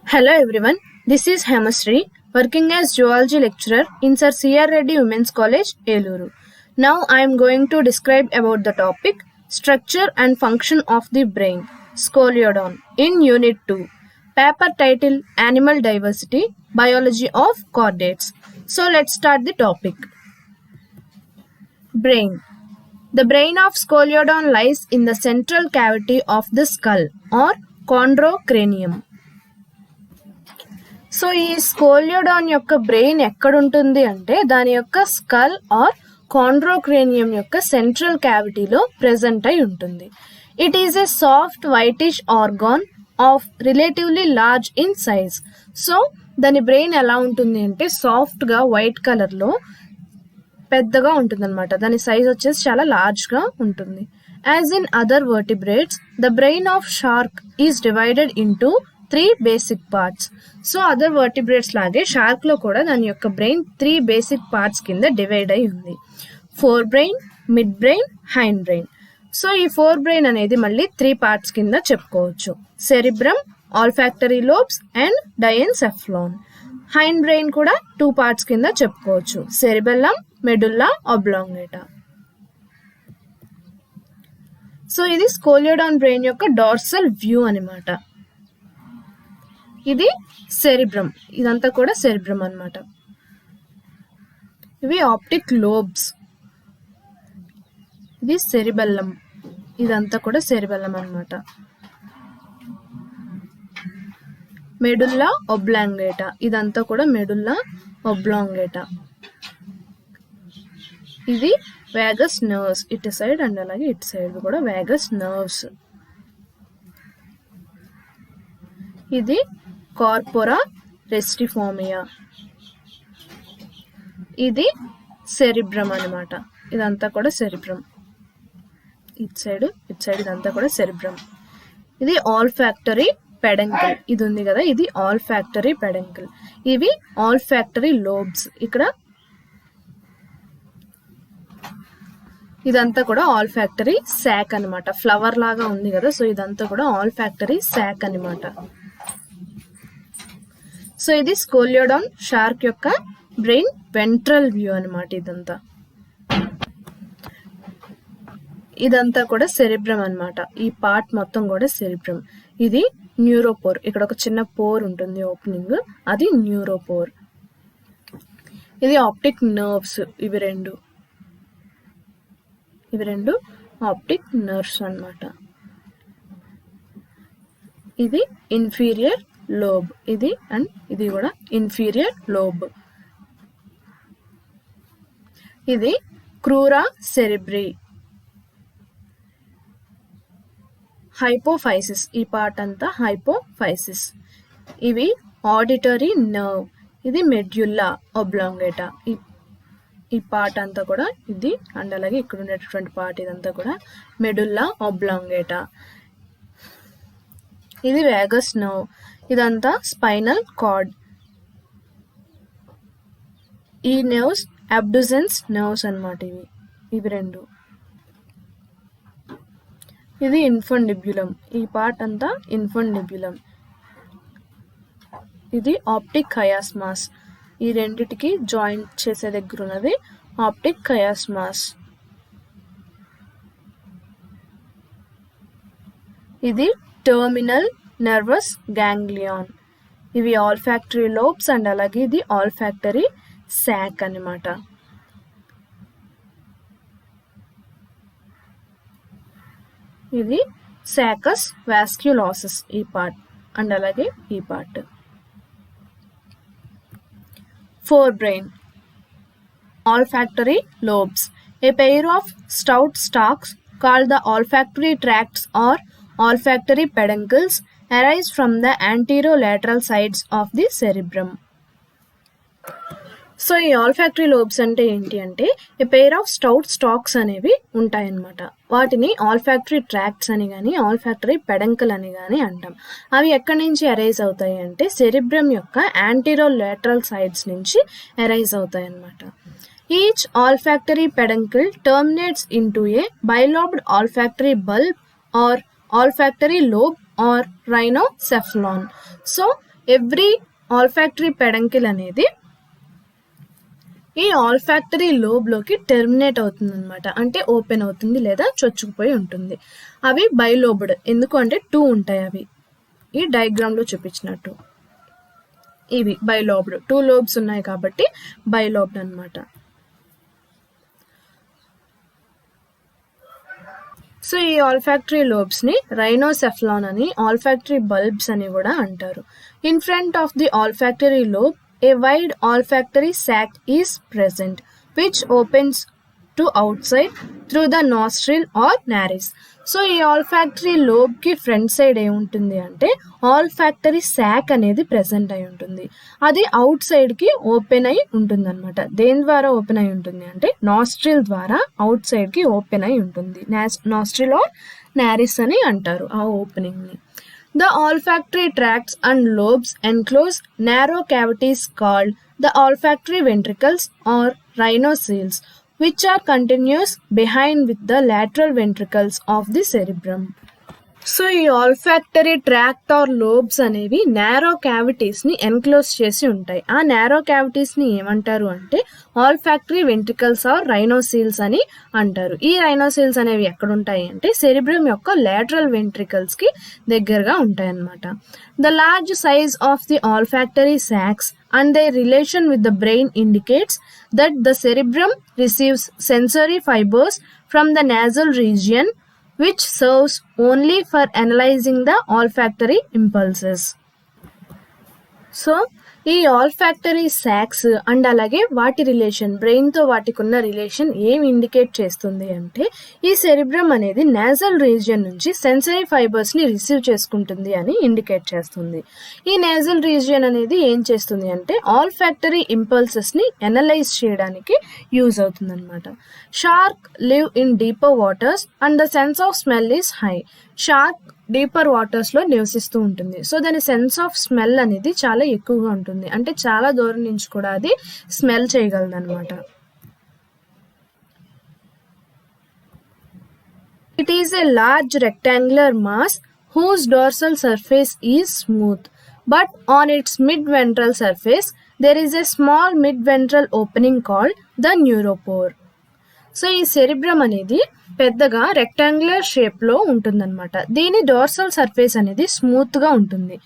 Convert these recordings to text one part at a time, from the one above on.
Hello everyone, this is Hemasri, working as Zoology lecturer in Sir C.R. Reddy Women's College, Eluru. Now I am going to describe about the topic Structure and Function of the Brain, Scoliodon, in Unit 2. Paper title Animal Diversity, Biology of Chordates. So let's start the topic. Brain. The brain of Scoliodon lies in the central cavity of the skull or chondrocranium. So ఈ Scoliodon యొక్క brain ఎక్కడుంటుంది అంటే దాని యొక్క skull are కాండ్రోక్రేనియం యొక్క central క్యావిటీలో present అయి ఉంటుంది. It is a soft whitish organ of relatively large in size. So దాని బ్రెయిన్ ఎలా ఉంటుంది అంటే సాఫ్ట్గా వైట్ కలర్లో పెద్దగా ఉంటుంది అనమాట. దాని సైజ్ వచ్చేసి చాలా లార్జ్గా ఉంటుంది. As in other vertebrates the brain of shark is divided into 3 basic parts. So other vertebrates లాగే షార్క్లో కూడా దాని యొక్క బ్రెయిన్ 3 బేసిక్ పార్ట్స్ కింద డివైడ్ అయి ఉంది. Fore brain, mid brain, hind brain. So ఈ ఫోర్ బ్రెయిన్ అనేది మళ్ళీ 3 పార్ట్స్ కింద చెప్పుకోవచ్చు. Cerebrum, olfactory lobes and diencephalon. Hind brain కూడా 2 పార్ట్స్ కింద చెప్పుకోవచ్చు. Cerebellum, medulla oblongata. సో ఇది స్కోలియోడాన్ బ్రెయిన్ యొక్క డార్సల్ వ్యూ అనమాట. ఇది సెరిబ్రమ్, ఇదంతా కూడా సెరిబ్రమ్ అనమాట. ఇవి ఆప్టిక్ లోబ్స్. ఇది సెరిబెల్లం, ఇదంతా కూడా సెరిబెల్లం అనమాట. మెడుల్లా ఒబ్లాంగేటా, ఇదంతా కూడా మెడుల్లా ఒబ్లాంగేటా. ఇది వేగస్ నర్వ్స్, ఇటు సైడ్ అండ్ అలాగే ఇటు సైడ్ కూడా వేగస్ నర్వ్స్. ఇది కార్పోరా రెస్టిఫోమియా. ఇది సెరిబ్రమ్ అనమాట, ఇదంతా కూడా సెరిబ్రమ్. ఇటు సైడ్ ఇదంతా కూడా సెరిబ్రమ్. ఇది ఆల్ఫాక్టరీ పెడంకిల్, ఇది ఉంది కదా, ఇది ఆల్ఫాక్టరీ పెడంకిల్. ఇవి ఆల్ఫాక్టరీ లోబ్స్. ఇక్కడ ఇదంతా కూడా ఆల్ఫాక్టరీ శాక్ అనమాట. ఫ్లవర్ లాగా ఉంది కదా, సో ఇదంతా కూడా ఆల్ఫాక్టరీ శాక్ అనమాట. సో ఇది స్కోలియోడాన్ షార్క్ యొక్క బ్రెయిన్ వెంట్రల్ వ్యూ అనమాట. ఇదంతా కూడా సెరిబ్రమ్ అనమాట. ఈ పార్ట్ మొత్తం కూడా సెరిబ్రమ్. ఇది న్యూరోపోర్, ఇక్కడ ఒక చిన్న పోర్ ఉంటుంది ఓపెనింగ్, అది న్యూరోపోర్. ఇది ఆప్టిక్ నర్వ్స్, ఇవి రెండు ఆప్టిక్ నర్వ్స్ అనమాట. ఇది ఇన్ఫీరియర్ లోబ్, ఇది అండ్ ఇది కూడా ఇన్ఫీరియర్ లోబ్. ఇది క్రూరా సెరిబ్రీ. హైపోఫైసిస్, ఈ పార్ట్ అంతా హైపోఫైసిస్. ఇవి ఆడిటరీ నర్వ్, ఇది మెడ్యుల్లా ఒబ్లాంగేటా. ఈ పార్ట్ అంతా కూడా ఇది అండ్ అలాగే ఇక్కడ ఉండేటటువంటి పార్ట్ ఇదంతా కూడా మెడుల్లా ఒబ్లాంగేటా. ఇది వేగస్ నర్వ్, ఇదంతా స్పైనల్ కార్డ్. ఈ నర్వ్స్ అబ్డుసెన్స్ నర్వ్స్ అనమాట. ఇవి రెండు. ఇది ఇన్ఫండిబ్యులం, ఈ పార్ట్ అంతా ఇన్ఫండిబ్యులం. ఇది ఆప్టిక్ కయాస్మాస్, ఈ రెండిటికి జాయింట్ చేసే దగ్గర ఉన్నది ఆప్టిక్ కయాస్మాస్. ఇది టర్మినల్ నర్వస్ గ్యాంగ్లియాన్. ఇవి ఆల్ఫాక్టరీ లోబ్స్ అండ్ అలాగే ఇది ఆల్ఫాక్టరీ శాక్ అనమాట. ఇది సాకస్ వాస్క్యులాసిస్, ఈ పార్ట్ అండ్ అలాగే ఈ part. Four brain, olfactory lobes. A pair of stout stalks called the olfactory tracts or olfactory peduncles arise from the anterolateral sides of the cerebrum. So ఈ olfactory lobes అంటే ఏంటి అంటే ఏ pair of stout stocks అనేవి ఉంటాయన్నమాట. వాటిని olfactory tracts అని కానీ olfactory పెడంకల్ అని కానీ అంటాం. అవి ఎక్కడి నుంచి అరైజ్ అవుతాయి అంటే సెరిబ్రమ్ యొక్క యాంటీరోలాటరల్ సైడ్స్ నుంచి అరైజ్ అవుతాయి అన్నమాట. Each olfactory peduncle terminates into a bilobed olfactory bulb or olfactory lobe or rhinocephalon. So every olfactory peduncle అనేది ఈ ఆల్ఫాక్టరీ లోబ్లోకి టెర్మినేట్ అవుతుంది అనమాట, అంటే ఓపెన్ అవుతుంది లేదా చొచ్చుకుపోయి ఉంటుంది. అవి బైలోబ్డ్, ఎందుకు అంటే 2 ఉంటాయి అవి, ఈ డయాగ్రామ్లో చూపించినట్టు. ఇవి బైలోబ్డ్, 2 లోబ్స్ ఉన్నాయి కాబట్టి బైలోబ్డ్ అనమాట. సో ఈ ఆల్ఫాక్టరీ లోబ్స్ ని రైనోసెఫలాన్ అని, ఆల్ఫాక్టరీ బల్బ్స్ అని కూడా అంటారు. In front of the olfactory lobe a wide olfactory sac is present which opens to outside through the nostril or nares. So ఈ ఆల్ఫాక్టరీ లోబ్ కి ఫ్రంట్ సైడ్ ఏముంటుంది అంటే ఆల్ఫాక్టరీ సాక్ అనేది ప్రెసెంట్ అయి ఉంటుంది. అది అవుట్ సైడ్ కి ఓపెన్ అయి ఉంటుంది అనమాట. దేని ద్వారా ఓపెన్ అయి ఉంటుంది అంటే నాస్ట్రిల్ ద్వారా అవుట్ సైడ్ కి ఓపెన్ అయి ఉంటుంది. నాస్ట్రిల్ ఆర్ నారిస్ అని అంటారు ఆ ఓపెనింగ్ ని. The olfactory tracts and lobes enclose narrow cavities called the olfactory ventricles or rhinoceles, which are continuous behind with the lateral ventricles of the cerebrum. So ఈ olfactory tract are lobes అనేవి narrow cavities ని enclose చేసి ఉంటాయి. ఆ narrow cavities ని ఏమంటారు అంటే olfactory ventricles are రైనోసీల్స్ అని అంటారు. ఈ రైనోసీల్స్ అనేవి ఎక్కడ ఉంటాయి అంటే సెరిబ్రమ్ యొక్క లాటరల్ వెంట్రికల్స్ కి దగ్గరగా ఉంటాయి అన్నమాట. The large size of the olfactory socks and their relation with the brain indicates that the cerebrum receives sensory fibers from the nasal region, which serves only for analyzing the olfactory impulses. So ఈ olfactory socks and అలాగే వాటి relation, బ్రెయిన్తో వాటికి ఉన్న relation ఏం indicate చేస్తుంది అంటే ఈ cerebrum అనేది నేజల్ రీజియన్ నుంచి సెన్సరీ ఫైబర్స్ని రిసీవ్ చేసుకుంటుంది అని ఇండికేట్ చేస్తుంది. ఈ నేజల్ రీజియన్ అనేది ఏం చేస్తుంది అంటే ఆల్ఫాక్టరీ ఇంపల్సెస్ని ఎనలైజ్ చేయడానికి యూజ్ అవుతుంది అనమాట. Shark live in deeper waters and the sense of smell is high. Shark deeper వాటర్స్లో నివసిస్తూ ఉంటుంది. సో దాని సెన్స్ ఆఫ్ స్మెల్ అనేది చాలా ఎక్కువగా ఉంటుంది, అంటే చాలా దూరం నుంచి కూడా అది స్మెల్ చేయగలదు అనమాట. It is a large rectangular mass whose dorsal surface is smooth, but on its mid-ventral surface there is a small mid-ventral opening called the neuropore. So ఈ సెరిబ్రమ్ అనేది పెద్దగా రెక్టాంగులర్ షేప్లో ఉంటుందన్నమాట. దీని డోర్సల్ సర్ఫేస్ అనేది స్మూత్గా ఉంటుంది.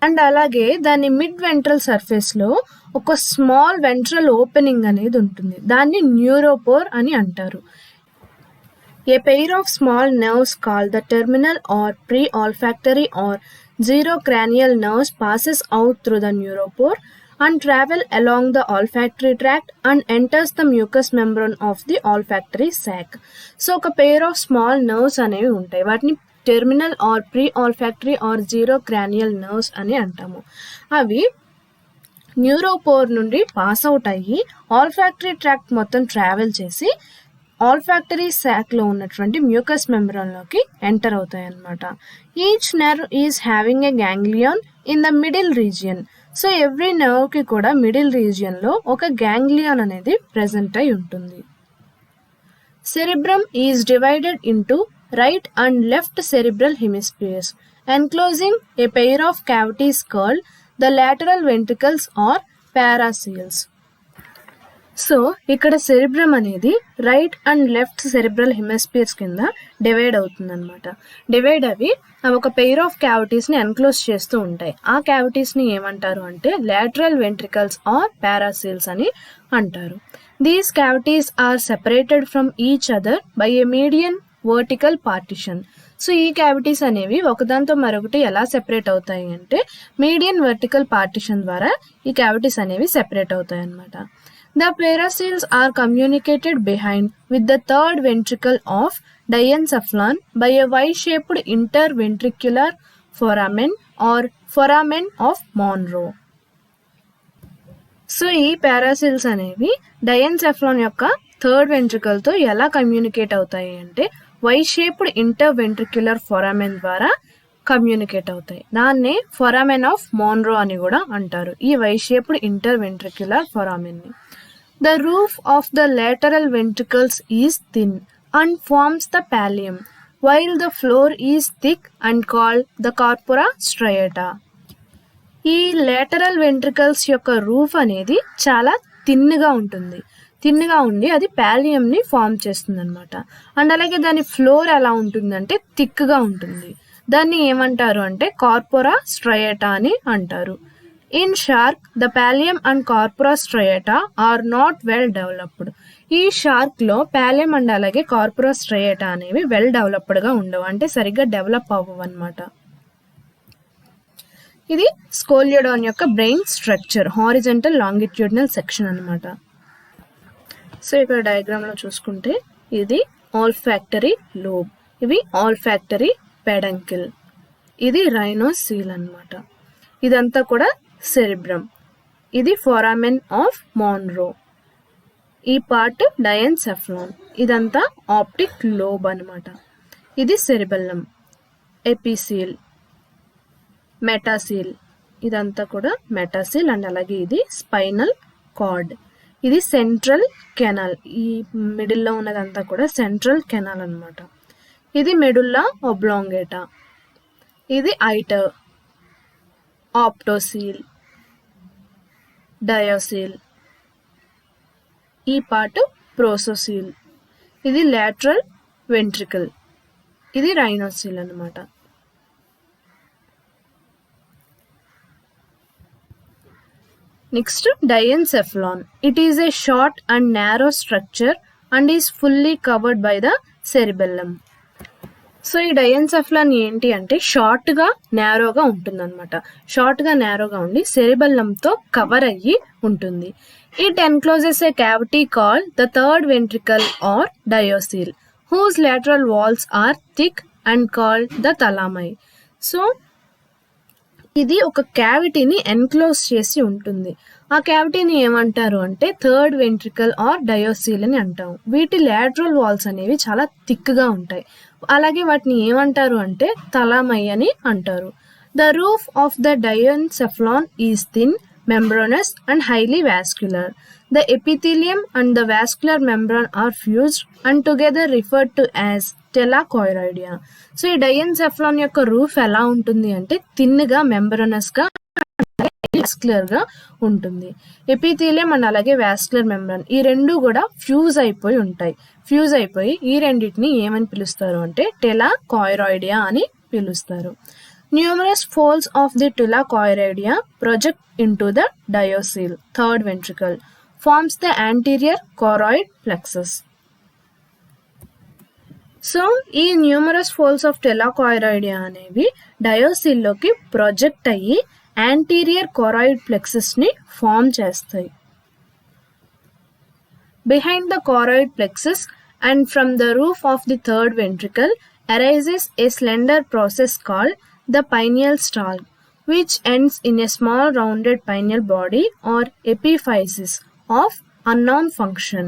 అండ్ అలాగే దాని మిడ్ వెంట్రల్ సర్ఫేస్లో ఒక స్మాల్ వెంట్రల్ ఓపెనింగ్ అనేది ఉంటుంది. దాన్ని న్యూరోపోర్ అని అంటారు. A pair of small nerves called the terminal or pre-olfactory or zero-cranial nerves passes out through the neuropore and travel along the olfactory tract and enters the mucous membrane of the olfactory sac. So ఒక pair of small nerves అనేవి ఉంటాయి. వాటిని terminal or pre olfactory or zero cranial nerves అని అంటాము. అవి neuropore నుండి pass out అయ్యి olfactory tract మొత్తం ట్రావెల్ చేసి ఆల్ఫాక్టరీ సాక్లో ఉన్నటువంటి మ్యూకస్ మెంబ్రాన్లోకి ఎంటర్ అవుతాయి అన్నమాట. Each nerve is having a ganglion in the middle region. So every నర్వ్కి కూడా మిడిల్ రీజియన్లో ఒక గ్యాంగ్లియాన్ అనేది ప్రెజెంట్ అయి ఉంటుంది. Cerebrum is divided into right and left cerebral hemispheres enclosing a pair of cavities called the lateral ventricles or paracoels. So ఇక్కడ cerebrum అనేది right and left cerebral hemispheres కింద డివైడ్ అవుతుంది అనమాట. డివైడ్ అవి ఒక పెయిర్ ఆఫ్ క్యావిటీస్ని ఎన్క్లోజ్ చేస్తూ ఉంటాయి. ఆ క్యావిటీస్ని ఏమంటారు అంటే లాటరల్ వెంట్రికల్స్ ఆర్ పారాసీల్స్ అని అంటారు. These cavities are separated from each other by a median vertical partition. So ఈ క్యావిటీస్ అనేవి ఒకదాంతో మరొకటి ఎలా సెపరేట్ అవుతాయి అంటే మీడియన్ వర్టికల్ పార్టిషన్ ద్వారా ఈ క్యావిటీస్ అనేవి సెపరేట్ అవుతాయి అన్నమాట. The paraseals are communicated behind with the third ventricle of diencephalon by a Y-shaped interventricular foramen or foramen of Monro. So ఈ పారాసిల్స్ అనేవి డయెన్సెఫలాన్ యొక్క థర్డ్ వెంట్రికల్తో ఎలా కమ్యూనికేట్ అవుతాయి అంటే Y-shaped interventricular foramen ద్వారా కమ్యూనికేట్ అవుతాయి. దాన్నే ఫొరామెన్ ఆఫ్ మోన్రో అని కూడా అంటారు, ఈ Y-shaped interventricular foramen ని. The roof of the lateral ventricles is thin and forms the pallium. while the floor is thick and called the corpora striata. ఈ lateral ventricles యొక్క రూఫ్ అనేది చాలా థిన్గా ఉంటుంది. థిన్గా ఉండి అది ప్యాలియంని ఫామ్ చేస్తుంది అనమాట. అండ్ అలాగే దాని ఫ్లోర్ ఎలా ఉంటుందంటే థిక్గా ఉంటుంది. దాన్ని ఏమంటారు అంటే కార్పోరా స్ట్రయేటా అని అంటారు. In shark the pallium and corpora striata are not well developed. ఈ షార్క్లో ప్యాలియం అండ్ అలాగే కార్పోరా స్ట్రయేటా అనేవి వెల్ డెవలప్డ్గా ఉండవు, అంటే సరిగ్గా డెవలప్ అవ్వవు అనమాట. ఇది స్కోలియోడాన్ యొక్క brain structure, horizontal longitudinal section అనమాట. సో ఇక్కడ డయాగ్రామ్లో చూసుకుంటే ఇది ఆల్ఫాక్టరీ లోబ్, ఇవి ఆల్ఫాక్టరీ పెడంకిల్, ఇది రైనోసీల్ అనమాట. ఇదంతా కూడా సెరిబ్రమ్, ఇది ఫోరామెన్ ఆఫ్ మోన్రో, ఈ పార్ట్ డయన్సెఫ్లాన్, ఇదంతా ఆప్టిక్ లోబ్ అనమాట. ఇది సెరిబెల్లం, ఎపిసీల్, మెటాసీల్, ఇదంతా కూడా మెటాసీల్. అండ్ అలాగే ఇది స్పైనల్ కార్డ్, ఇది సెంట్రల్ కెనాల్, ఈ మిడిల్లో ఉన్నదంతా కూడా సెంట్రల్ కెనాల్ అనమాట. ఇది మెడుల్లా ఒబ్లాంగేటా, ఇది ఐటర్, ఆప్టోసీల్, డయోసీల్, ఈ పార్ట్ ప్రోసోసీల్, ఇది లాటరల్ వెంట్రికల్, ఇది రైనోసీల్ అనమాట. Next, diencephalon. It is a short and narrow structure and is fully covered by the cerebellum. So ఈ డయన్సెఫ్లాన్ ఏంటి అంటే షార్ట్గా నేరోగా ఉంటుంది అనమాట. షార్ట్గా నేరోగా ఉండి సెరిబెల్లంతో కవర్ అయ్యి ఉంటుంది. It encloses a cavity call the third ventricle or diocoel, whose lateral walls are thick and called the thalami. So ఇది ఒక క్యావిటీని ఎన్క్లోజ్ చేసి ఉంటుంది. ఆ క్యావిటీని ఏమంటారు అంటే థర్డ్ వెంట్రికల్ ఆర్ డయోసీల్ అని అంటాం. వీటి లాటరల్ వాల్స్ అనేవి చాలా థిక్గా ఉంటాయి. అలాగే వాటిని ఏమంటారు అంటే థలామై అని అంటారు. The roof of the diencephalon is thin, membranous and highly vascular. The epithelium and the vascular membrane are fused and together referred to as tela choroidea. So ఈ డయన్సెఫ్లాన్ యొక్క రూఫ్ ఎలా ఉంటుంది అంటే థిన్గా, మెంబ్రనస్గా, వాస్కులర్గా ఉంటుంది. ఎపిథీలియం అండ్ అలాగే vascular మెంబ్రాన్ ఈ రెండు కూడా ఫ్యూజ్ అయిపోయి ఉంటాయి. ఫ్యూజ్ అయిపోయి ఈ రెండింటిని ఏమని పిలుస్తారు అంటే టెలాకాయిరాయిడియా అని పిలుస్తారు. Numerous folds of the telacoiroidea project into the diocele, third ventricle, forms the anterior choroid plexus. So ఈ న్యూమరస్ ఫోల్డ్స్ ఆఫ్ టెలాకాయిరాయిడియా అనేవి డయోసిల్లోకి ప్రొజెక్ట్ అయ్యి యాంటీరియర్ కొరాయిడ్ ప్లెక్సస్ని ఫామ్ చేస్తాయి. Behind the choroid plexus and from the roof of the third ventricle arises a slender process called the pineal stalk, which ends in a small rounded pineal body or epiphysis of unknown function.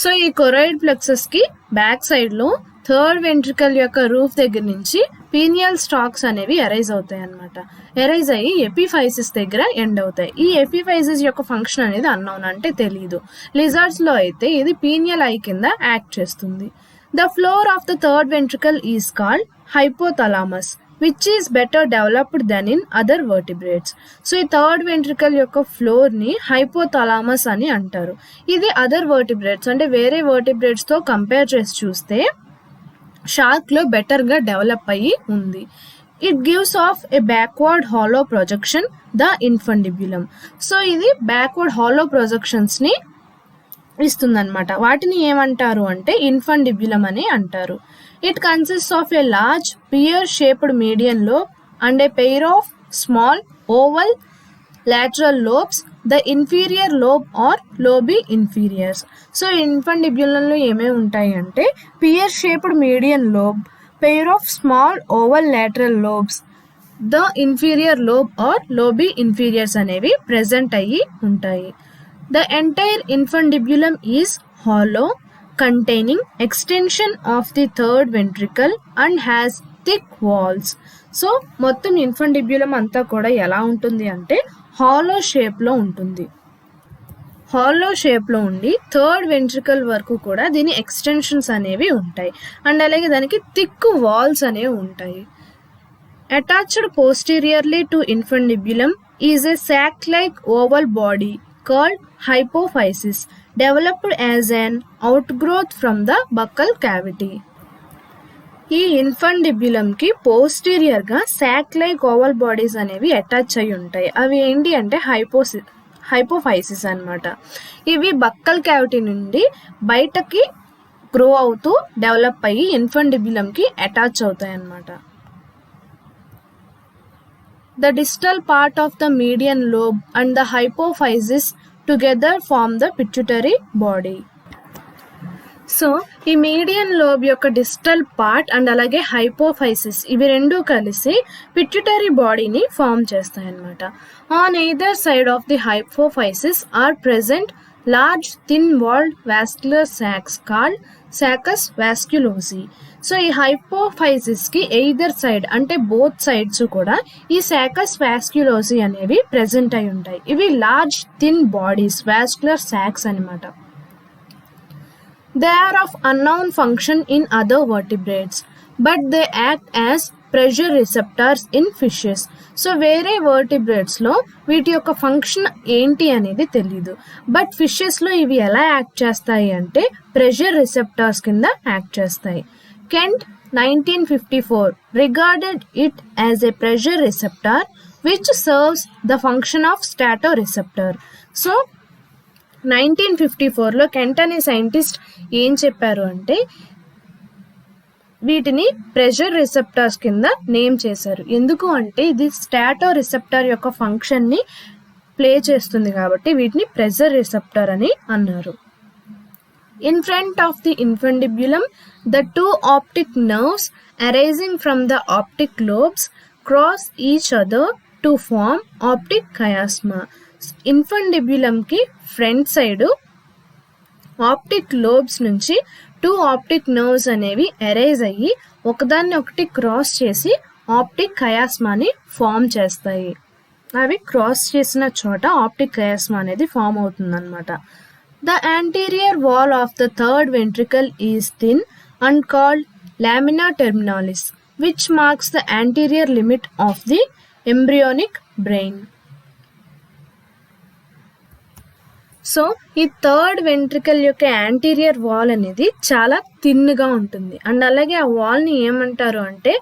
So ఈ choroid plexus కి back side లో third ventricle యొక్క roof దగ్గర నుంచి pineal stocks అనేవి arise అవుతాయి అనమాట. Arise అయ్యి ఎపిఫైసిస్ దగ్గర ఎండ్ అవుతాయి. ఈ ఎపిఫైసిస్ యొక్క ఫంక్షన్ అనేది అన్నోన్, అంటే తెలియదు. లిజర్డ్స్ లో అయితే ఇది పీనియల్ ఐ కింద యాక్ట్ చేస్తుంది. The floor of the third ventricle is called hypothalamus, which is better developed than in other vertebrates. So ఈ థర్డ్ వెంట్రికల్ యొక్క ఫ్లోర్ని హైపోథలామస్ అని అంటారు. ఇది అదర్ వర్టిబ్రేట్స్ అంటే వేరే వర్టిబ్రేట్స్తో కంపేర్ చేసి చూస్తే షార్క్లో బెటర్గా డెవలప్ అయ్యి ఉంది. It gives off a backward hollow projection, the infundibulum. So ఇది బ్యాక్వర్డ్ హాలో ప్రొజెక్షన్స్ని ఇస్తుందన్నమాట. వాటిని ఏమంటారు అంటే ఇన్ఫండిబ్యులం అని అంటారు. It consist of a large pear shaped median lobe and a pair of small oval lateral lobes, the inferior lobe or lobi inferiors. So ఇన్ఫండిబ్యులంలో ఏమేమి ఉంటాయి అంటే pear shaped median lobe, pair of small oval lateral lobes, the inferior lobe or lobi inferiors అనేవి present అయ్యి ఉంటాయి. The entire infundibulum is hollow, containing extension of the third ventricle and has thick walls. So మొత్తం ఇన్ఫండిబ్యులం అంతా కూడా ఎలా ఉంటుంది అంటే hollow షేప్లో ఉంటుంది. హాలో షేప్లో ఉండి థర్డ్ వెంట్రికల్ వరకు కూడా దీని ఎక్స్టెన్షన్స్ అనేవి ఉంటాయి. అండ్ అలాగే దానికి థిక్ వాల్స్ అనేవి ఉంటాయి. Attached posteriorly to infundibulum is a sac like oval body called hypophysis developed as an outgrowth from the buccal cavity. ఈ ఇన్ఫండిబ్యులంకి పోస్టీరియర్గా సాక్ లైక్ ఓవల్ బాడీస్ అనేవి అటాచ్ అయి ఉంటాయి. అవి ఏంటి అంటే హైపోఫైసిస్ అన్నమాట. ఇవి బక్కల్ క్యావిటీ నుండి బయటకి గ్రో అవుతూ డెవలప్ అయ్యి ఇన్ఫండిబ్యులంకి అటాచ్ అవుతాయి అన్నమాట. The distal part of the median lobe and the hypophysis together form the pituitary body. So ఈ మీడియన్ లోబ్ యొక్క డిస్టల్ పార్ట్ అండ్ అలాగే హైపోఫైసిస్ ఇవి రెండు కలిసి పిట్యూటరీ బాడీని ఫామ్ చేస్తాయన్నమాట. On either side of the hypophysis are present large thin walled vascular sacs called saccus vasculosi. So ఈ హైపోఫైసిస్కి ఎయిదర్ సైడ్ అంటే బోత్ సైడ్స్ కూడా ఈ సాకస్ వాస్క్యులోసి అనేవి ప్రెజెంట్ అయి ఉంటాయి. ఇవి large thin bodies vascular sacs అనమాట. They are of unknown function in other vertebrates, but they act as pressure receptors in fishes. So వేరే వర్టిబ్రేట్స్లో వీటి యొక్క ఫంక్షన్ ఏంటి అనేది తెలీదు, బట్ ఫిషెస్లో ఇవి ఎలా యాక్ట్ చేస్తాయి అంటే ప్రెషర్ రిసెప్టార్స్ కింద యాక్ట్ చేస్తాయి. Kent 1954 regarded it as a pressure receptor which serves the function of statoreceptor. So 1954లో కెంట్ అనే సైంటిస్ట్ ఏం చెప్పారు అంటే వీటిని ప్రెషర్ రిసెప్టార్స్ కింద నేమ్ చేశారు. ఎందుకు అంటే ఇది స్టాటో రిసెప్టార్ యొక్క ఫంక్షన్ని ప్లే చేస్తుంది కాబట్టి వీటిని ప్రెషర్ రిసెప్టార్ అని అన్నారు. In front of the infundibulum, the two optic nerves arising from the optic lobes cross each other to form optic chiasma. ఇన్ఫండిబ్యులంకి ఫ్రంట్ సైడ్ ఆప్టిక్ లోబ్స్ నుంచి 2 ఆప్టిక్ నర్వ్స్ అనేవి ఎరైజ్ అయ్యి ఒకదాన్ని ఒకటి క్రాస్ చేసి optic కయాస్మాని form చేస్తాయి. అవి cross చేసిన చోట ఆప్టిక్ కయాస్మా అనేది ఫామ్ అవుతుందన్నమాట. The anterior wall of the third ventricle is thin and called lamina terminalis, which marks the anterior limit of the embryonic brain. So ఈ థర్డ్ వెంట్రికల్ యొక్క anterior wall అనేది చాలా థిన్గా ఉంటుంది అండ్ అలాగే ఆ వాల్ని ఏమంటారు అంటే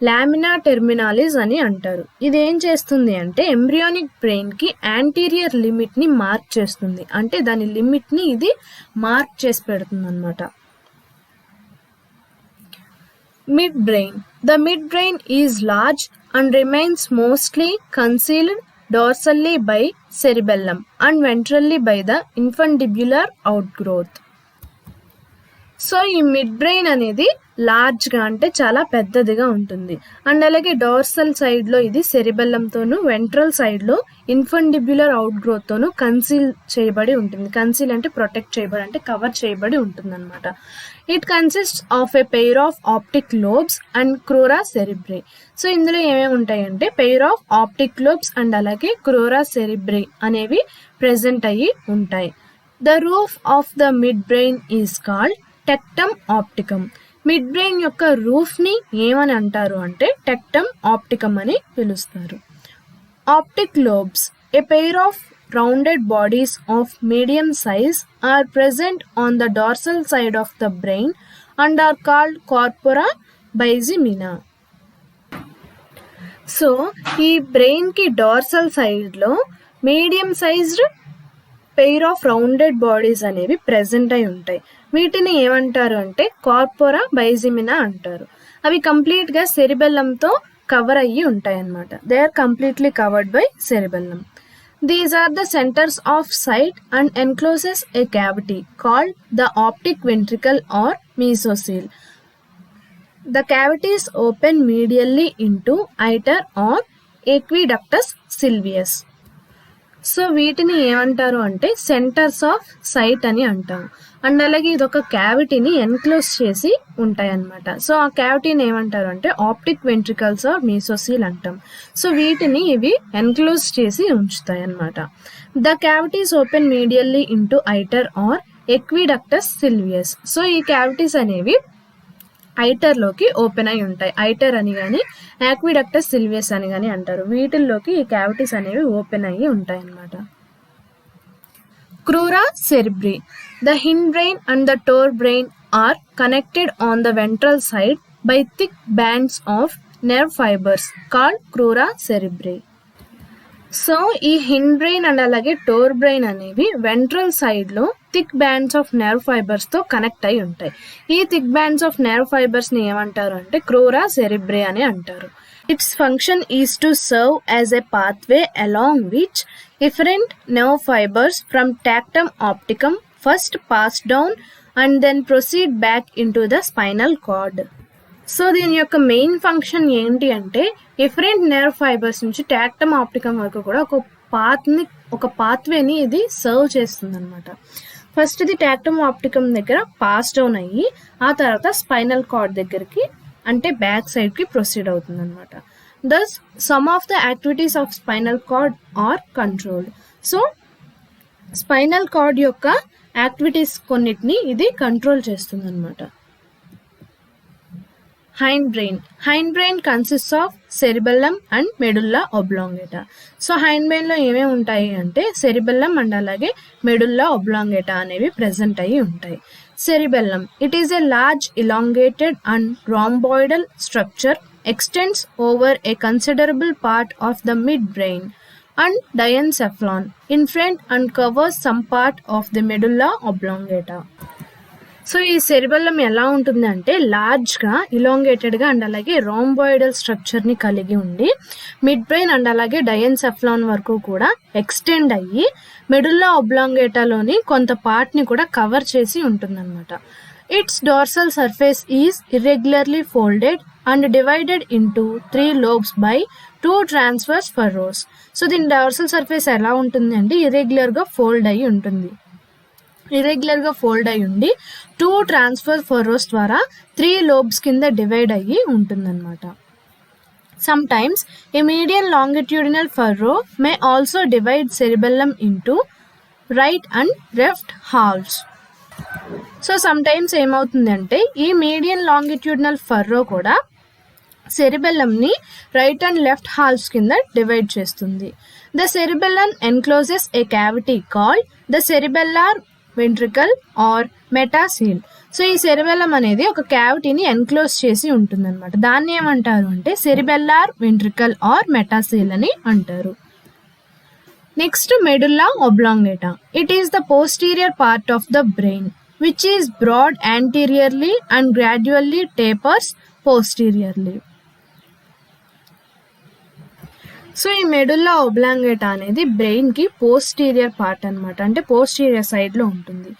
లామినా టెర్మినాలిస్ అని అంటారు. ఇది ఏం చేస్తుంది అంటే ఎంబ్రియోనిక్ బ్రెయిన్కి యాంటీరియర్ లిమిట్ని మార్క్ చేస్తుంది, అంటే దాని లిమిట్ని ఇది మార్క్ చేసి పెడుతుంది అనమాట. Mid brain. The mid brain is large and remains mostly concealed dorsally by cerebellum and ventrally by the infundibular outgrowth. So ఈ మిడ్ బ్రెయిన్ అనేది లార్జ్గా అంటే చాలా పెద్దదిగా ఉంటుంది అండ్ అలాగే డార్సల్ సైడ్లో ఇది సెరిబెల్లంతోనూ వెంట్రల్ సైడ్లో ఇన్ఫండిబ్యులర్ అవుట్గ్రోత్తోనూ కన్సీల్ చేయబడి ఉంటుంది. కన్సీల్ అంటే ప్రొటెక్ట్ చేయబడి అంటే కవర్ చేయబడి ఉంటుంది అనమాట. It consist of a pair of optic lobes and crura cerebrae. So ఇందులో ఏమేమి ఉంటాయంటే pair of optic lobes and అలాగే క్రోరా సెరిబ్రే అనేవి ప్రెజెంట్ అయ్యి ఉంటాయి. The roof of the mid brain is called tectum opticum. Mid brain యొక్క రూఫ్ని ఏమని అంటారు అంటే టెక్టమ్ ఆప్టికమ్ అని పిలుస్తారు. Optic lobes, a pair of rounded bodies of medium size are present on the dorsal side of the brain and are called corpora bizimina. So ఈ బ్రెయిన్కి dorsal సైడ్లో medium sized pair of rounded bodies అనేవి present అయి ఉంటాయి. వీటిని ఏమంటారు అంటే కార్పోరా బైజిమినా అంటారు. అవి కంప్లీట్గా సెరిబెల్లంతో కవర్ అయ్యి ఉంటాయి అన్నమాట. They are completely covered by cerebellum. These are the centers of sight and encloses a cavity called the optic ventricle or mesocele. The cavities open medially into iter or aqueductus sylvius. So వీటిని ఏమంటారు అంటే centres of sight అని అంటారు and అలాగే ఇది ఒక క్యావిటీని enclose చేసి ఉంటాయి అన్నమాట. సో ఆ క్యావిటీని ఏమంటారు అంటే ఆప్టిక్ వెంట్రికల్స్ ఆర్ మీసోసీల్ అంటాం. సో వీటిని ఇవి ఎన్క్లోజ్ చేసి ఉంచుతాయి అన్నమాట. The cavities open medially into iter or aqueductus sylvius. So ఈ క్యావిటీస్ అనేవి ఐటర్లోకి ఓపెన్ అయి ఉంటాయి. ఐటర్ అని కానీ యాక్విడక్టస్ సిల్వియస్ అని కానీ అంటారు. వీటిల్లోకి ఈ క్యావిటీస్ అనేవి ఓపెన్ అయ్యి ఉంటాయి అన్నమాట. Crura cerebri. The hindbrain and the forebrain are connected on the ventral side by thick bands of nerve fibers called crura cerebri. So ఈ హిండ్ బ్రెయిన్ అండ్ అలాగే టోర్ బ్రెయిన్ అనేవి వెంట్రల్ సైడ్ లో thick bands of nerve fibres తో connect అయి ఉంటాయి. ఈ thick bands of nerve fibres ని ఏమంటారు అంటే క్రోరా సెరిబ్రే అని అంటారు. Its function is to serve as a pathway along which efferent nerve fibers from tactum opticum first pass down and then proceed back into the spinal cord. So దీని యొక్క main function ఏంటి అంటే efferent nerve fibres నుంచి టాక్టమ్ ఆప్టికమ్ వరకు కూడా ఒక పాత్వేని ఇది serve చేస్తుంది అనమాట. ఫస్ట్ ఇది టాక్టమ్ ఆప్టికమ్ దగ్గర పాస్ డౌన్ అయ్యి ఆ తర్వాత స్పైనల్ కార్డ్ దగ్గరికి అంటే బ్యాక్ సైడ్ కి ప్రొసీడ్ అవుతుంది అనమాట. Thus some of the activities of spinal cord are controlled. So spinal cord యొక్క యాక్టివిటీస్ కొన్నిటిని ఇది కంట్రోల్ చేస్తుంది అనమాట. Hind brain consists of cerebellum and medulla oblongata. So hind brain లో ఏమేమి ఉంటాయి అంటే సెరిబెల్లం అండ్ అలాగే మెడుల్లా ఒబ్లాంగేటా అనేవి ప్రెసెంట్ అయ్యి ఉంటాయి. Cerebellum, it is a large elongated and rhomboidal structure, extends over a considerable part of the midbrain and diencephalon in front and covers some part of the medulla oblongata. So ఈ cerebellum ఎలా ఉంటుంది అంటే లార్జ్గా ఇలాంగేటెడ్గా and అలాగే రాంబాయిడల్ స్ట్రక్చర్ని కలిగి ఉండి mid brain and అలాగే డయెన్సెఫ్లాన్ వరకు కూడా ఎక్స్టెండ్ అయ్యి మెడుల్లా ఒబ్లాంగేటాలోని కొంత పార్ట్ని కూడా కవర్ చేసి ఉంటుందన్నమాట. It's dorsal surface is irregularly folded and divided into 3 lobes by 2 transverse furrows. So దీని డార్సల్ సర్ఫేస్ ఎలా ఉంటుంది అంటే ఇర్రెగ్యులర్గా ఫోల్డ్ అయ్యి ఉంటుంది. ఇరెగ్యులర్గా ఫోల్డ్ అయి ఉండి 2 ట్రాన్స్ఫర్ ఫర్రోస్ ద్వారా 3 lobes కింద డివైడ్ అయ్యి ఉంటుందన్నమాట. Sometimes a median longitudinal furrow may also divide cerebellum into right and left halves. So sometimes ఏమవుతుందంటే ఈ మీడియన్ లాంగిట్యూడినల్ ఫర్రో కూడా సెరిబెల్లంని రైట్ అండ్ లెఫ్ట్ హాల్వ్స్ కింద డివైడ్ చేస్తుంది. The cerebellum encloses a cavity called the cerebellar ventricle or metacoel. So ఈ cerebellum అనేది ఒక క్యావిటీని enclose చేసి ఉంటుందన్నమాట. దాన్ని ఏమంటారు అంటే సెరిబెల్లార్ వెంట్రికల్ ఆర్ మెటాసీల్ అని అంటారు. Next medulla oblongata. It is the posterior part of the brain which is broad anteriorly and gradually tapers posteriorly. So ఈ మెడుల్లా ఒబ్లాంగేటా అనేది బ్రెయిన్ కి పోస్టీరియర్ పార్ట్ అనమాట, అంటే పోస్టీరియర్ సైడ్ లో ఉంటుంది.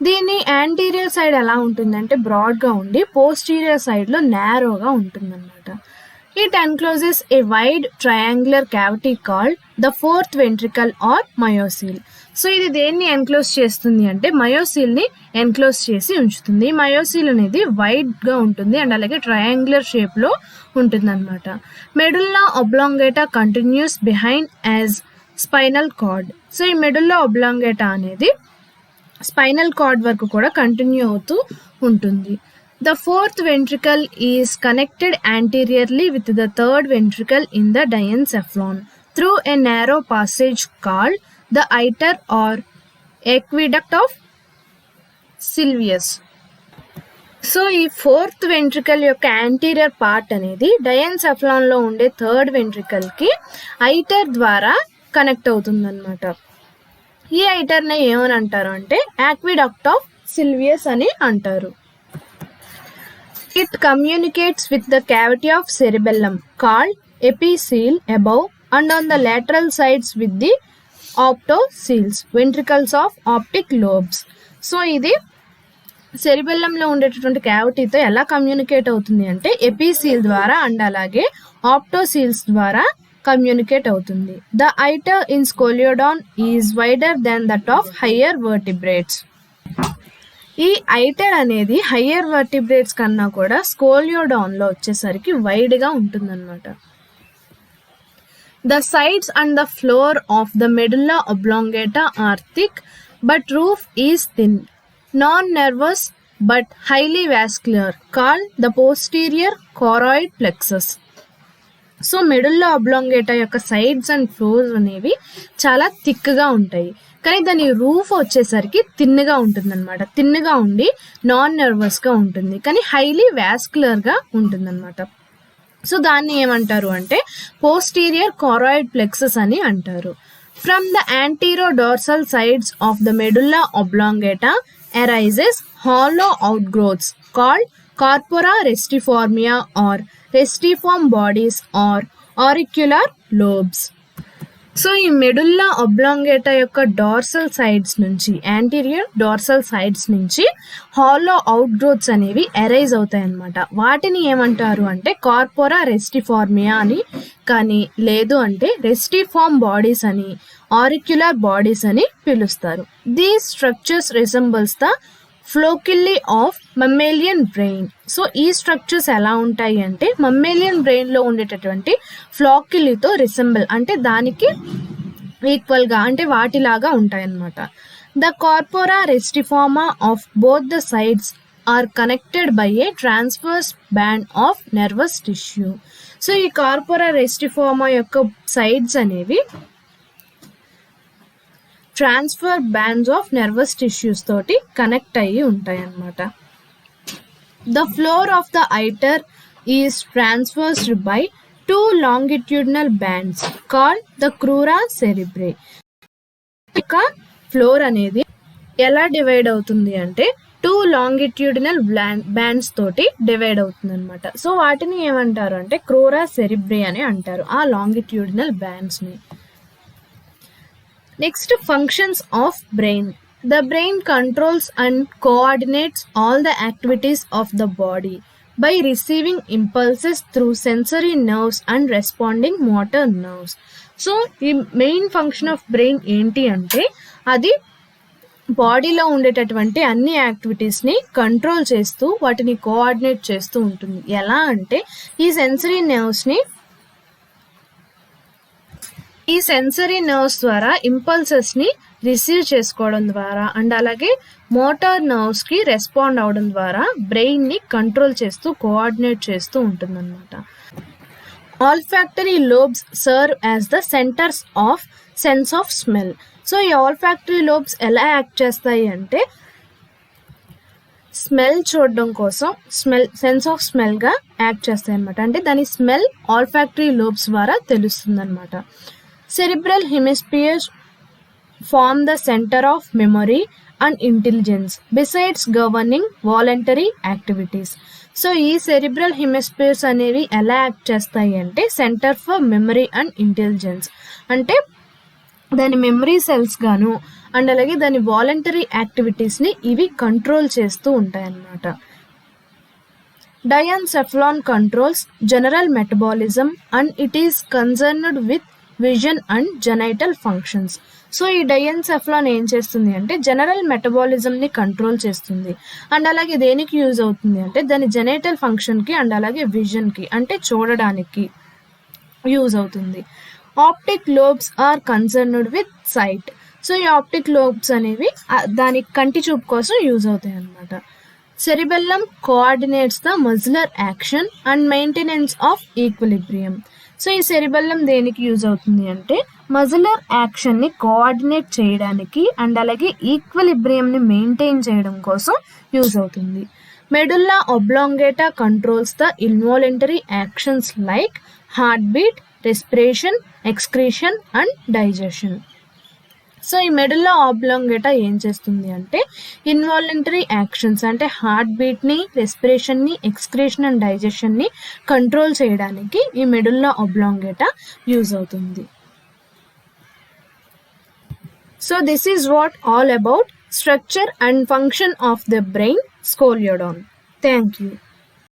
దీని యాంటీరియర్ సైడ్ ఎలా ఉంటుందంటే బ్రాడ్ గా ఉండి పోస్టీరియర్ సైడ్ లో నారోగా ఉంటుంది అనమాట. It encloses a wide triangular cavity called the 4th ventricle or myocoel. So ఇది దేన్ని ఎన్క్లోజ్ చేస్తుంది అంటే మయోసీల్ ని ఎన్క్లోజ్ చేసి ఉంచుతుంది. మయోసీల్ అనేది వైడ్ గా ఉంటుంది అండ్ అలాగే ట్రయాంగులర్ షేప్ లో ఉంటుంది అనమాట. Medulla oblongata continues behind as spinal cord. So ఈ మెడుల్లా ఒబ్లాంగేటా అనేది స్పైనల్ కార్డ్ వరకు కూడా కంటిన్యూ అవుతూ ఉంటుంది. The 4th ventricle is connected anteriorly with the 3rd ventricle in the diencephalon through a narrow passage called the iter or aqueduct of Sylvius. So ఈ 4th ventricle యొక్క anterior part అనేది డయెన్సెఫలాన్ లో ఉండే 3rd ventricle కి ఐటర్ ద్వారా connect అవుతుందన్నమాట. ఈ ఐటర్ ని ఏమని అంటారు అంటే aqueduct of Sylvius అని అంటారు. It communicates with the cavity of cerebellum called epicele above and on the lateral sides with the optoceles, ventricles of optic lobes. So ఇది సెరిబెల్లంలో ఉండేటటువంటి క్యావిటీతో ఎలా కమ్యూనికేట్ అవుతుంది అంటే ఎపిసీల్ ద్వారా అండ్ అలాగే ఆప్టోసీల్స్ ద్వారా కమ్యూనికేట్ అవుతుంది. The iter in Scoliodon is wider than that of higher vertebrates. ఈ ఐటర్ అనేది హయ్యర్ వర్టిబ్రేట్స్ కన్నా కూడా స్కోలియోడాన్లో వచ్చేసరికి వైడ్గా ఉంటుందన్నమాట. The sides and the floor of the medulla oblongata are thick, but roof is thin, non-nervous but highly vascular, called the posterior choroid plexus. So medulla oblongata యొక్క sides and floors అనేవి చాలా థిక్గా ఉంటాయి, కానీ దాని రూఫ్ వచ్చేసరికి థిన్గా ఉంటుందన్నమాట. థిన్గా ఉండి నాన్ నర్వస్గా ఉంటుంది, కానీ హైలీ వాస్కులర్గా ఉంటుందన్నమాట. సో దాన్ని ఏమంటారు అంటే పోస్టీరియర్ కారాయిడ్ ప్లెక్సస్ అని అంటారు. From the antero dorsal sides of the medulla oblongata arises hollow outgrowths called corpora restiformia or restiform bodies or auricular lobes. So ఈ మెడుల్లా ఒబ్లాంగేటా యొక్క డార్సల్ సైడ్స్ నుంచి, యాంటీరియర్ డార్సల్ సైడ్స్ నుంచి hollow outgrowths అనేవి arise అవుతాయి అన్నమాట. వాటిని ఏమంటారు అంటే కార్పోరా రెస్టిఫార్మియా అని, కానీ లేదు అంటే రెస్టిఫార్మ్ బాడీస్ అని, ఆరిక్యులర్ బాడీస్ అని పిలుస్తారు. These structures resembles the flocculi of mammalian brain. So ఈ స్ట్రక్చర్స్ ఎలా ఉంటాయి అంటే మమ్మేలియన్ బ్రెయిన్లో ఉండేటటువంటి ఫ్లాకిల్లీతో రిసెంబుల్, అంటే దానికి ఈక్వల్గా, అంటే వాటిలాగా ఉంటాయన్నమాట. The corpora restiformia of both the sides are connected by a transverse band of nervous tissue. So ఈ కార్పోరా రెస్టిఫార్మా యొక్క సైడ్స్ అనేవి transfer bands of nervous tissues తోటి కనెక్ట్ అయ్యి ఉంటాయి అన్నమాట. The floor of the iter is traversed by 2 longitudinal bands called the crura cerebrae. ఇక floor అనేది ఎలా డివైడ్ అవుతుంది అంటే 2 longitudinal bands తోటి డివైడ్ అవుతుంది అనమాట. సో వాటిని ఏమంటారు అంటే క్రూరా సెరిబ్రే అని అంటారు, ఆ longitudinal బ్యాండ్స్ని. Next, functions of brain. The brain controls and coordinates all the activities of the body by receiving impulses through sensory nerves and responding motor nerves. So, the main function of brain ఏంటి అంటే అది బాడీలో ఉండేటటువంటి అన్ని యాక్టివిటీస్ని control చేస్తూ వాటిని coordinate చేస్తూ ఉంటుంది. ఎలా అంటే ఈ సెన్సరీ నర్వ్స్ ద్వారా ఇంపల్సెస్ని రిసీవ్ చేసుకోవడం ద్వారా అండ్ అలాగే మోటార్ నర్వ్స్కి రెస్పాండ్ అవడం ద్వారా బ్రెయిన్ని కంట్రోల్ చేస్తూ కోఆర్డినేట్ చేస్తూ ఉంటుందన్నమాట. Olfactory lobes serve as the centres of sense of smell. So ఈ ఆల్ఫాక్టరీ లోబ్స్ ఎలా యాక్ట్ చేస్తాయి అంటే స్మెల్ చూడడం కోసం సెన్స్ ఆఫ్ స్మెల్గా యాక్ట్ చేస్తాయి అనమాట. అంటే దాని స్మెల్ ఆల్ఫాక్టరీ లోబ్స్ ద్వారా తెలుస్తుంది అనమాట. Cerebral hemispheres form the center of memory and intelligence besides governing voluntary activities. So ఈ సెరిబ్రల్ హెమిస్ఫియర్స్ అనేవి ఎలా యాక్ట్ చేస్తాయి అంటే centre for memory and intelligence, అంటే దాని మెమరీ సెల్స్ గాను అండ్ అలాగే దాని వాలంటరీ యాక్టివిటీస్ని ఇవి కంట్రోల్ చేస్తూ ఉంటాయన్నమాట. Diencephalon controls general metabolism and it is concerned with vision and genital functions. So ఈ డైఎన్సెఫలాన్ ఏం చేస్తుంది అంటే జనరల్ మెటబాలిజంని కంట్రోల్ చేస్తుంది అండ్ అలాగే దేనికి యూజ్ అవుతుంది అంటే దాని జెనైటల్ ఫంక్షన్కి అండ్ అలాగే విజన్కి, అంటే చూడడానికి యూజ్ అవుతుంది. Optic lobes are concerned with sight. So ఈ ఆప్టిక్ లోబ్స్ అనేవి దాని కంటి చూపు కోసం యూజ్ అవుతాయి అన్నమాట. Cerebellum coordinates the muscular action and maintenance of equilibrium. So ఈ సెరిబెల్లం దేనికి యూజ్ అవుతుంది అంటే మజిలర్ యాక్షన్ని కోఆర్డినేట్ చేయడానికి అండ్ అలాగే ఈక్విలిబ్రియంని మెయింటైన్ చేయడం కోసం యూజ్ అవుతుంది. Medulla oblongata controls the involuntary actions like heart beat, respiration, excretion and digestion. So ఈ మెడుల్లా ఆబ్లాంగేటా ఏం చేస్తుంది అంటే ఇన్వాలంటరీ యాక్షన్స్ అంటే హార్ట్ బీట్ని, రెస్పిరేషన్ని, ఎక్స్క్రీషన్ అండ్ డైజెషన్ని కంట్రోల్ చేయడానికి ఈ మెడుల్లా ఆబ్లాంగేటా యూజ్ అవుతుంది. So this is what all about structure and function of the brain scoliodon. Thank you.